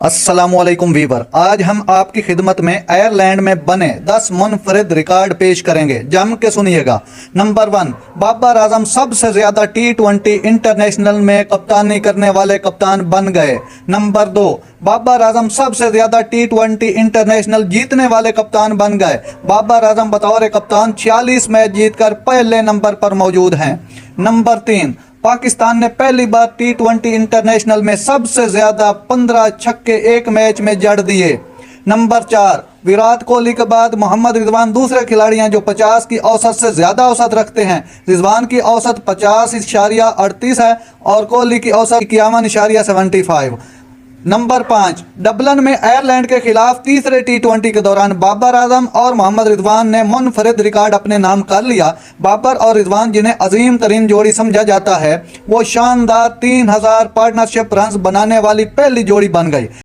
अस्सलामुअलैकुम वीवर, आज हम आपकी खिदमत में आयरलैंड में बने 10 मुनफरिद रिकॉर्ड पेश करेंगे। जम के सुनिएगा। नंबर 1, बाबर आजम सबसे ज्यादा T20 इंटरनेशनल में कप्तानी करने वाले कप्तान बन गए। नंबर 2, बाबर आजम सबसे ज्यादा T20 इंटरनेशनल जीतने वाले कप्तान बन गए। बाबर आजम बतौर कप्तान 46 मैच जीतकर पहले नंबर पर मौजूद हैं। नंबर 3, पाकिस्तान ने पहली बार T20 इंटरनेशनल में सबसे ज्यादा 15 छक्के एक मैच में जड़ दिए। नंबर 4, विराट कोहली के बाद मोहम्मद रिजवान दूसरे खिलाड़ी हैं जो 50 की औसत से ज्यादा औसत रखते हैं। रिजवान की औसत 50.38 है और कोहली की औसत 51.75। नंबर 5, डबलिन में आयरलैंड के खिलाफ तीसरे T20 के दौरान बाबर आजम और मोहम्मद रिजवान ने मुनफरिद रिकॉर्ड अपने नाम कर लिया। बाबर और रिजवान, जिन्हें अजीम तरीन जोड़ी समझा जाता है, वो शानदार 3000 पार्टनरशिप रन्स बनाने वाली पहली जोड़ी बन गई।